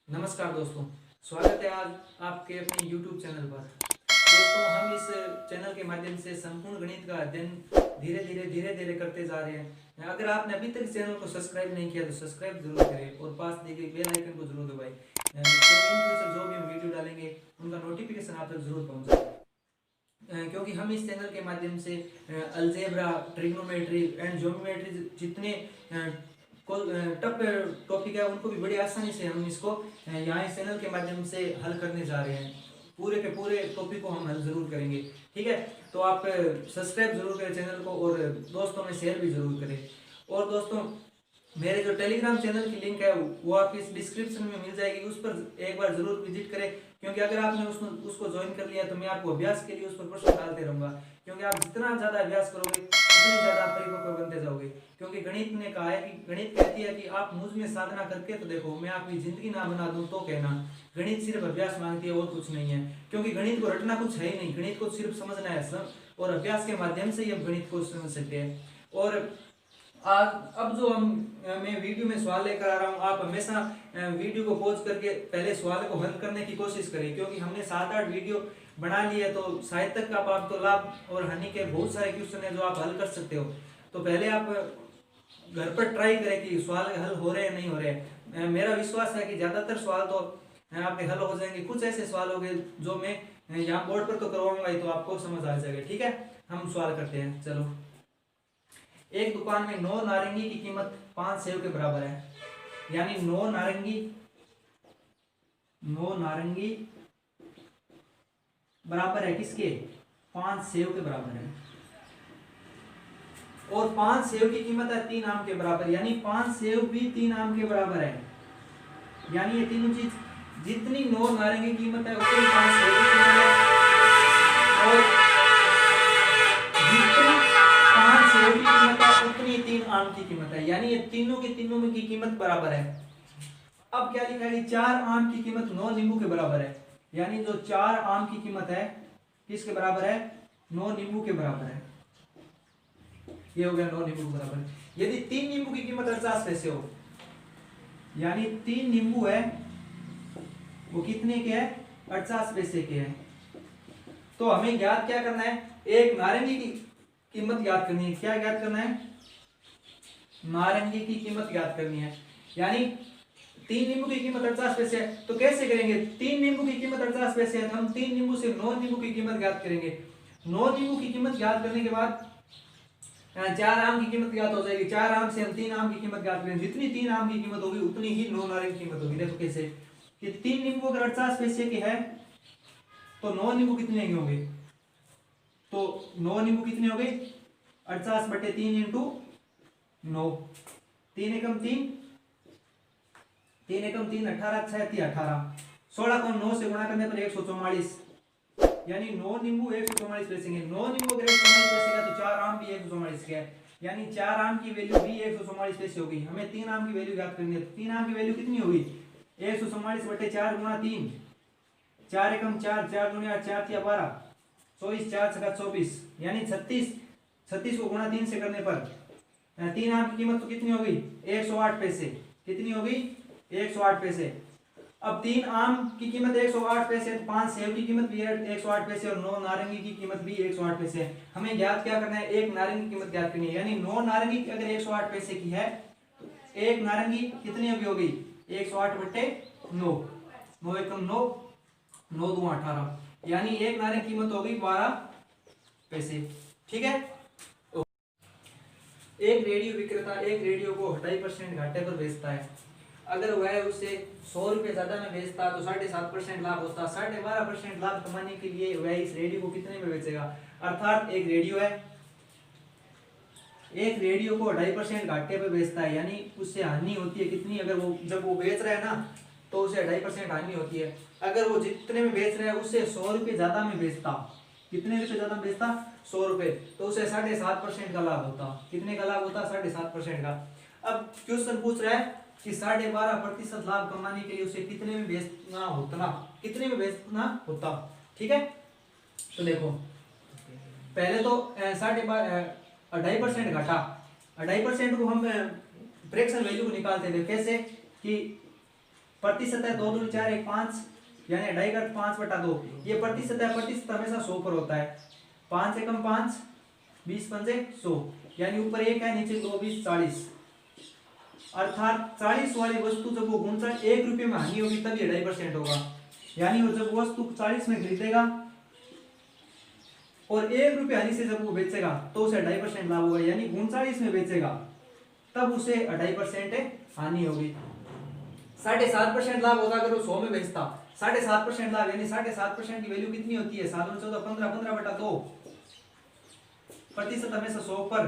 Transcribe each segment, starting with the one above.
नमस्कार दोस्तों, स्वागत है आज आपके अपने YouTube चैनल पर। दोस्तों, हम इस चैनल के माध्यम से संपूर्ण गणित का अध्ययन धीरे धीरे करते जा रहे हैं। अगर आपने अभी तक चैनल को सब्सक्राइब नहीं किया तो सब्सक्राइब जरूर करें और पास दी गई बेल आइकन को जरूर दबाएं। तो इन फ्यूचर जो भी हम वीडियो डालेंगे उनका नोटिफिकेशन आप तक जरूर पहुँचे, क्योंकि हम इस चैनल के माध्यम से अलजेब्रा, ट्रिग्नोमेट्री एंड ज्योमेट्री जितने टफ टॉपिक है उनको भी बड़ी आसानी से हम इसको यहाँ इस चैनल के माध्यम से हल करने जा रहे हैं। पूरे के पूरे टॉपिक को हम हल जरूर करेंगे, ठीक है। तो आप सब्सक्राइब जरूर करें चैनल को और दोस्तों में शेयर भी जरूर करें। और दोस्तों, मेरे जो टेलीग्राम चैनल की लिंक है वो आपकी इस डिस्क्रिप्शन में मिल जाएगी, उस पर एक बार जरूर विजिट करें, क्योंकि अगर आपने उसको ज्वाइन कर लिया तो मैं आपको अभ्यास के लिए उस पर प्रश्न डालते रहूंगा। क्योंकि आप जितना ज्यादा अभ्यास करोगे उतने ज्यादा आप परिपक्व बनते जाओगे। क्योंकि गणित ने कहा है कि गणित कहती है कि आप मुझ में साधना करके तो देखो, मैं आपकी जिंदगी ना बना दूं तो कहना। गणित सिर्फ अभ्यास मांगती है और कुछ नहीं है, क्योंकि गणित को रटना कुछ है ही नहीं, गणित को सिर्फ समझना है और अभ्यास के माध्यम से ही हम गणित को समझ सकते हैं। और आज अब जो मैं वीडियो में सवाल लेकर आ रहा हूँ, आप हमेशा वीडियो को पॉज करके पहले सवाल को हल करने की कोशिश करें, क्योंकि हमने 7-8 वीडियो बना ली है तो शायद तक आपको लाभ और हानि के बहुत सारे क्वेश्चन है जो आप हल कर सकते हो। तो पहले आप घर पर ट्राई करें कि सवाल हल हो रहे हैं नहीं हो रहे। मेरा विश्वास है कि ज्यादातर सवाल तो आपके हल हो जाएंगे। कुछ ऐसे सवाल हो गए जो मैं यहाँ बोर्ड पर तो करवाऊंगा ही, तो आपको समझ आ जाएगा, ठीक है। हम सवाल करते हैं, चलो। एक दुकान में 9 नारंगी की कीमत 5 सेव के बराबर है। यानी 9 नारंगी बराबर है किसके? 5 सेव के बराबर है। और 5 सेव की कीमत है 3 आम के बराबर, यानी 5 सेव भी 3 आम के बराबर है। यानी ये तीनों चीज, जितनी 9 नारंगी की कीमत है उतनी 5 सेव की कीमत है, और जितनी 5 सेव की कीमत है उतनी 3 आम की कीमत है। यानी ये तीनों की कीमत बराबर है। अब क्या लिखा है? 4 आम की कीमत 9 नींबू के बराबर है। यानी जो 4 आम की कीमत है किसके बराबर है? 9 नींबू के बराबर है। ये हो गया 9 नींबू के बराबर। यदि 3 नींबू की कीमत 50 पैसे हो, यानी 3 नींबू है वो कितने के है? 50 पैसे के है। तो हमें ज्ञात क्या करना है? एक नारंगी की कीमत ज्ञात करनी है। क्या ज्ञात करना है? नारंगी की कीमत ज्ञात करनी है। यानी 3 नींबू की कीमत 50 पैसे है, तो कैसे करेंगे? 3 नींबू की कीमत 50 पैसे है तो हम 3 नींबू से 9 नींबू की कीमत ज्ञात करेंगे। 9 नींबू की कीमत ज्ञात करने के बाद 4 आम की कीमत ज्ञात हो जाएगी। 4 आम से हम 3 आम की कीमत ज्ञात करेंगे। जितनी 3 आम की कीमत होगी उतनी ही 9 नारंगी की कीमत होगी। देखो कैसे कि 3 नींबू अगर 50 पैसे के है तो 9 नींबू कितने होंगे? तो 9 नींबू कितने हो गए? 50 बटे 3 इंटू 9, 3 एकम 3, 3 एकम 3, 18 6 18, 16 को 9 से गुणा करने पर 144, यानी 9 नींबू 144 पैसे के। 9 नींबू अगर 144 पैसे का तो 4 आम भी 144 के है, यानी 4 आम की वैल्यू भी 144 पैसे होगी। हमें 3 आम की वैल्यू ज्ञात करनी है। 3 आम की वैल्यू कितनी होगी? 144 बटे 4 गुणा 3, 4 एकम 4, 4 दूनी 8, 4 तिया 12, 24, 4 छका 24, यानी 36। 36 को गुणा 3 से करने पर 3 आम की कीमत तो कितनी होगी? 108 पैसे। कितनी होगी? 108 पैसे। अब 3 आम की कीमत 108 पैसे है तो 5 सेव की कीमत भी 108 पैसे और 9 नारंगी की कीमत भी 108 पैसे है। हमें ज्ञात क्या करना है? एक नारंगी की कीमत ज्ञात करनी है। यानी 9 नारंगी अगर 108 पैसे की है तो एक नारंगी कितनी होगी? 108 बटे 9, 9 एकम 9, 9 दूं 18, यानी एक नारंगी की कीमत होगी 12 पैसे, ठीक है। एक रेडियो विक्रेता एक रेडियो को 2.5% घाटे पर बेचता है। अगर वह उसे 100 रुपए ज्यादा में बेचता तो 7.5% लाभ होता। 12.5% लाभ कमाने के लिए वह इस रेडियो को कितने में बेचेगा? अर्थात एक रेडियो है, एक रेडियो को 2.5% घाटे पर बेचता है, यानी उससे हानि होती है कितनी? अगर वो जब वो बेच रहा है ना तो उसे 2.5% हानि होती है। अगर वो जितने में बेच रहा है उससे 100 रुपए ज्यादा में बेचता, कितने रुपए ज्यादा में बेचता? 100 रुपए, तो उसे 7.5% का लाभ होता। कितने का लाभ होता? 7.5% का। अब क्वेश्चन पूछ रहा है कि 12.5% लाभ कमाने के लिए उसे कितने में बेचना होता? कितने में बेचना होता, ठीक है। तो देखो पहले तो 2.5% घटा, 2.5% को हम फ्रैक्शन वैल्यू को निकालते थे। कैसे कि प्रतिशत है 2 दूनी 4 1 5 यानी 2.5 5/2। ये प्रतिशत है, प्रतिशत हमेशा 100 पर होता है। 5 एकम 5 20 पंजे 100 यानी ऊपर 1 है नीचे 2 20 40। अर्थात 40 वाली वस्तु जब वो 1 रुपये में हानि होगी तब ये 2.5% होगा। यानी वो जब वस्तु 40 में खरीदेगा और 1 रुपये हानि से जब वो बेचेगा तो उसे 2.5% लाभ होगा। यानी 39 में बेचेगा तब उसे 2.5% हानि होगी। 7.5% लाभ होगा अगर वो 100 में बेचता। 7.5% लाभ यानी 7.5% की वैल्यू कितनी होती है? 7 14 15 15/2 प्रतिशत हमेशा 100 पर।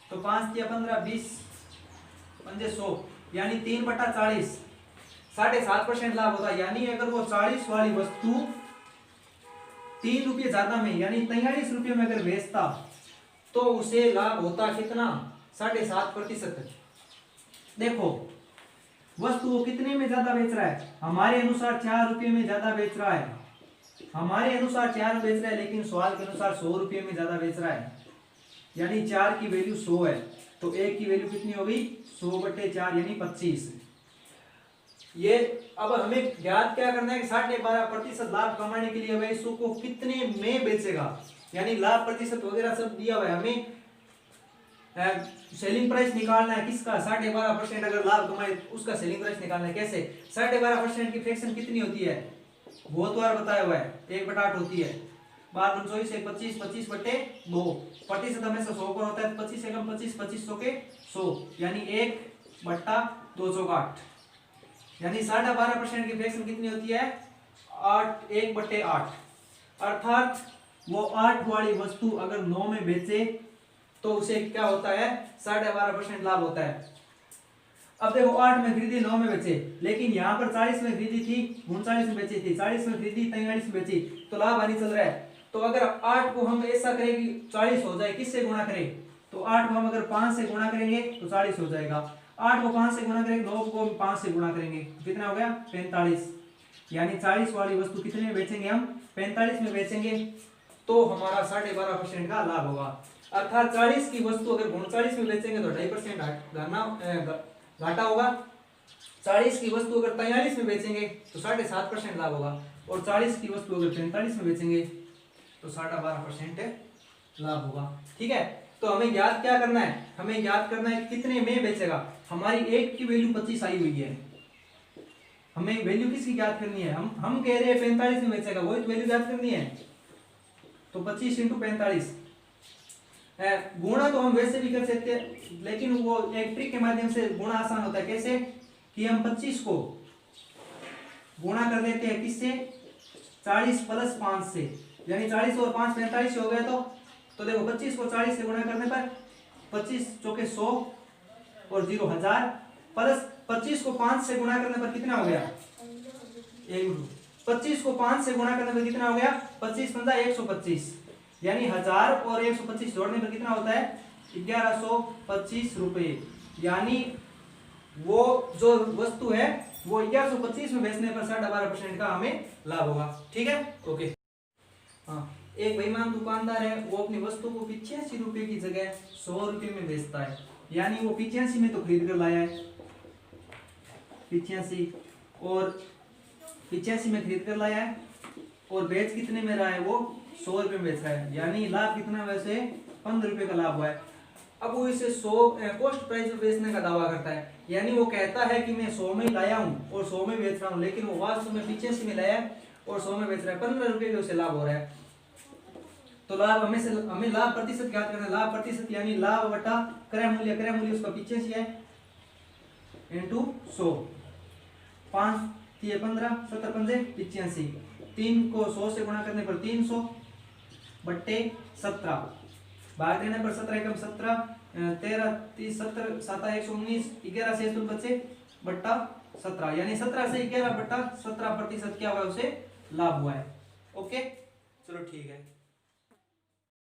तो 5 या 15 20 पंजे 100 यानी 3/40 7.5% लाभ होता है। यानी अगर वो 40 वाली वस्तु 3 रुपये ज्यादा में यानी 43 रुपये में अगर बेचता तो उसे लाभ होता कितना? 7.5%। देखो वस्तु वो कितने में ज्यादा बेच रहा है? हमारे अनुसार 4 रुपये में ज्यादा बेच रहा है। हमारे अनुसार 4 बेच रहा है लेकिन सवाल के अनुसार 100 रुपये में ज्यादा बेच रहा है। यानी 4 की वैल्यू 100 है तो 1 की वैल्यू कितनी होगी? 100/4 यानी 25। ये अब हमें ज्ञात क्या करना है कि 12.5% लाभ कमाने के लिए वह इसको कितने में बेचेगा। यानी लाभ प्रतिशत वगैरह सब दिया हुआ है, हमें सेलिंग प्राइस निकालना है किसका? 12.5% अगर लाभ कमाए उसका सेलिंग प्राइस निकालना है। कैसे? 12.5% की फ्रैक्शन कितनी होती है? बहुत बार बताया हुआ है 1/8 होती है। 12 24 1 25 25/2 प्रतिशत हमेशा 100 पर होता है। 25 एकम 25 2500 के 100 यानी 1/208 यानी 12.5% की फ्रैक्शन कितनी होती है? 8 1/8। अर्थात वो 8 वाली वस्तु अगर 9 में बेचे तो उसे क्या होता है? 12.5% लाभ होता है। अब देखो 8 में खरीदी 9 में बेचे, लेकिन यहाँ पर 40 में खरीदी थी 39 में बेची थी, 40 में खरीदी 43 में बेची तो लाभ हानि चल रहा है। तो अगर 8 को हम ऐसा करें कि 40 हो जाए, किससे गुणा करें? तो 8 को हम अगर 5 से गुणा करेंगे तो 40 हो जाएगा। 8 को 5 से गुणा करेंगे, 9 को 5 से गुणा करेंगे तो कितना हो गया? 45। यानी 40 वाली वस्तु कितने में बेचेंगे? हम 45 में बेचेंगे तो हमारा 12.5% का लाभ होगा। अर्थात 40 की वस्तु अगर 39 में बेचेंगे तो 2.5% घाटा होगा। 40 की वस्तु अगर 43 में बेचेंगे तो 7.5% लाभ होगा और 40 की वस्तु अगर 45 में बेचेंगे तो 12.5% लाभ होगा। ठीक है, तो हमें ज्ञात क्या करना है? हमें ज्ञात करना है कितने में बेचेगा। हमारी 1 की वैल्यू 25 आई हुई है, हमें वैल्यू किसकी ज्ञात करनी है? हम कह रहे हैं 45 में बेचेगा, वही तो वैल्यू ज्ञात करनी है। तो 25 × 45 गुणा तो हम वैसे भी कर सकते हैं लेकिन वो एक ट्रिक के माध्यम से गुणा आसान होता है। कैसे? कि हम 25 को गुणा कर देते हैं किससे? 40 + 5 से, यानी 40 और 5 45 हो गया। तो देखो 25 को 40 से गुणा करने पर 25 चौके 100 और 0 1000 प्लस 25 को 5 से गुणा करने पर कितना हो गया? 25 को 5 से गुणा करने पर कितना हो गया? 25 × 125 यानी 1000 और 125 जोड़ने पर कितना होता है? 1125 रुपये। यानी वो जो वस्तु है वो 1125 में बेचने पर 12.5% का हमें लाभ होगा। ठीक है, ओके। हाँ, एक बेईमान दुकानदार है, वो अपनी वस्तु को 85 रुपये की जगह 100 रुपये में बेचता है। यानी वो 85 में तो खरीद कर लाया है, 85 और 85 में खरीद कर लाया है और बेच कितने में रहा है? वो 100 रुपये में बेच रहा है। यानी लाभ कितना? वैसे 15 रुपये का लाभ हुआ है। अब वो इसे 100 कॉस्ट प्राइस में बेचने का दावा करता है। यानी वो कहता है कि मैं 100 में लाया हूँ और 100 में बेच रहा हूँ, लेकिन वो वास्तव में 85 में लाया है और 100 में बेच रहा है। 15 रुपये का उसे लाभ हो रहा है। तो लाभ हमें लाभ प्रतिशत ज्ञात करना है। लाभ प्रतिशत यानी लाभ बटा क्रय मूल्य, क्रय मूल्य उसका 85 है इंटू 100। 5 × 15 17 × 85। 3 को 100 से गुणा करने पर 300/17 भाग देने पर 17 एकम 17 13 30 70 7 119 11 से तुम बचे बट्टा 17 यानी 17 से 11/17% क्या हुआ? उसे लाभ हुआ है। ओके, चलो ठीक है।